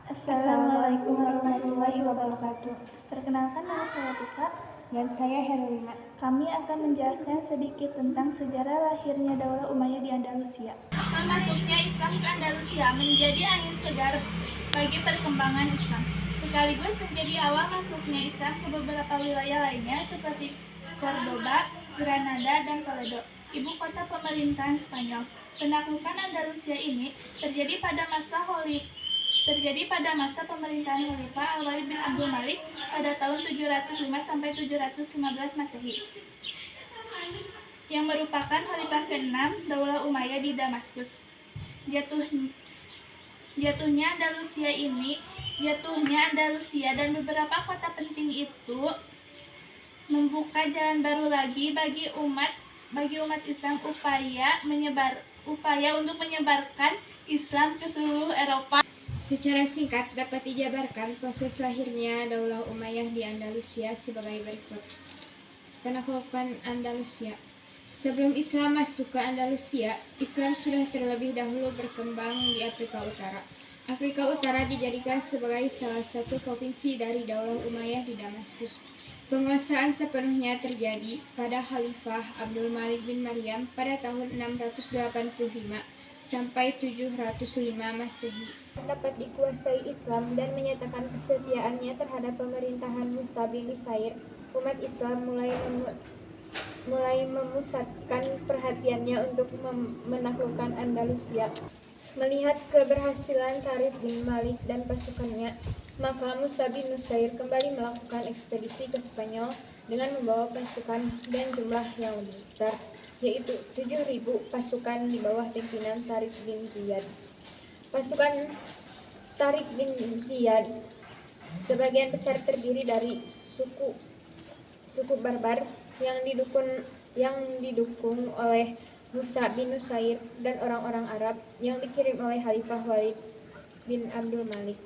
Assalamualaikum warahmatullahi wabarakatuh. Perkenalkan, nama saya Tika. Dan saya Herlina. Kami akan menjelaskan sedikit tentang sejarah lahirnya Daulah Umayyah di Andalusia. Masuknya Islam ke Andalusia menjadi angin segar bagi perkembangan Islam, sekaligus menjadi awal masuknya Islam ke beberapa wilayah lainnya seperti Cordoba, Granada, dan Toledo, ibu kota pemerintahan Spanyol. Penaklukan Andalusia ini terjadi pada masa pemerintahan Khalifah Al-Walid bin Abdul Malik pada tahun 705 sampai 715 Masehi, yang merupakan khalifah ke-6 Daulah Umayyah di Damaskus. Jatuhnya Andalusia dan beberapa kota penting itu membuka jalan baru lagi bagi umat Islam upaya untuk menyebarkan Islam ke seluruh Eropa. Secara singkat dapat dijabarkan proses lahirnya Daulah Umayyah di Andalusia sebagai berikut. Penaklukan Andalusia. Sebelum Islam masuk ke Andalusia, Islam sudah terlebih dahulu berkembang di Afrika Utara. Afrika Utara dijadikan sebagai salah satu provinsi dari Daulah Umayyah di Damaskus. Penguasaan sepenuhnya terjadi pada Khalifah Abdul Malik bin Maryam pada tahun 685 sampai 705 Masehi. Dapat dikuasai Islam dan menyatakan kesetiaannya terhadap pemerintahan Musa bin Nusair, umat Islam mulai memusatkan perhatiannya untuk menaklukkan Andalusia. Melihat keberhasilan Tariq bin Malik dan pasukannya, maka Musa bin Nusair kembali melakukan ekspedisi ke Spanyol dengan membawa pasukan dan jumlah yang lebih besar, yaitu 7.000 pasukan di bawah pimpinan Tariq bin Ziyad. Pasukan Tariq bin Ziyad sebagian besar terdiri dari suku Barbar yang didukung oleh Musa bin Nusair dan orang-orang Arab yang dikirim oleh Khalifah Walid bin Abdul Malik.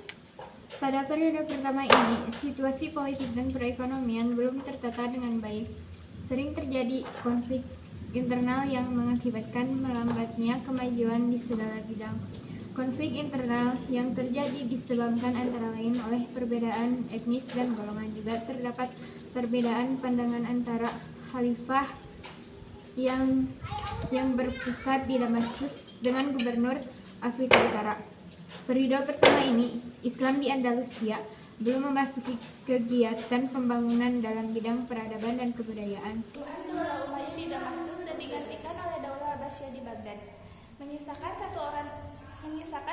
Pada periode pertama ini, situasi politik dan perekonomian belum tertata dengan baik. Sering terjadi konflik internal yang mengakibatkan melambatnya kemajuan di segala bidang. Konflik internal yang terjadi disebabkan antara lain oleh perbedaan etnis dan golongan. Juga terdapat perbedaan pandangan antara khalifah yang berpusat di Damaskus dengan gubernur Afrika Utara. Periode pertama ini, Islam di Andalusia belum memasuki kegiatan pembangunan dalam bidang peradaban dan kebudayaan. Daulah Umayyah di Damaskus dan digantikan oleh Daulah Abbasiyah di Baghdad, menyisakan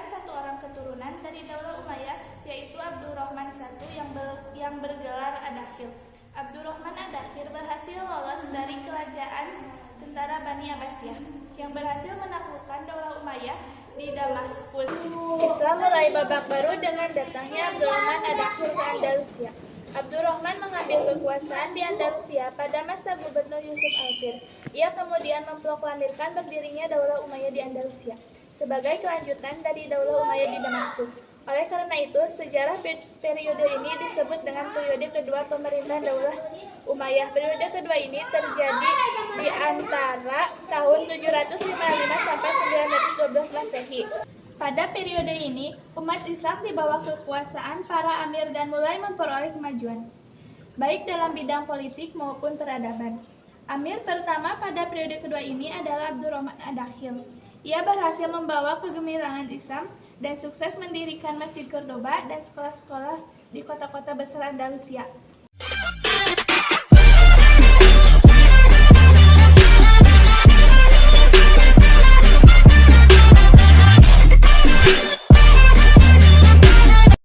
satu orang keturunan dari Daulah Umayyah, yaitu Abdurrahman I yang bergelar Adakhil. Abdurrahman Adakhil berhasil lolos dari kerajaan tentara Bani Abbasiyah yang berhasil menaklukkan Daulah Umayyah di Damaskus. Islam mulai babak baru dengan datangnya Abdurrahman Adakhil ke Andalusia. Abdurrahman mengambil kekuasaan di Andalusia pada masa Gubernur Yusuf Al-Fir. Ia kemudian memproklamirkan berdirinya Daulah Umayyah di Andalusia sebagai kelanjutan dari Daulah Umayyah di Damaskus. Oleh karena itu, sejarah periode ini disebut dengan periode kedua pemerintahan Daulah Umayyah. Periode kedua ini terjadi di antara tahun 755 sampai 912 Masehi. Pada periode ini, umat Islam di bawah kekuasaan para amir dan mulai memperoleh kemajuan, baik dalam bidang politik maupun peradaban. Amir pertama pada periode kedua ini adalah Abdurrahman Adakhil. Ia berhasil membawa kegemilangan Islam dan sukses mendirikan Masjid Cordoba dan sekolah-sekolah di kota-kota besar Andalusia.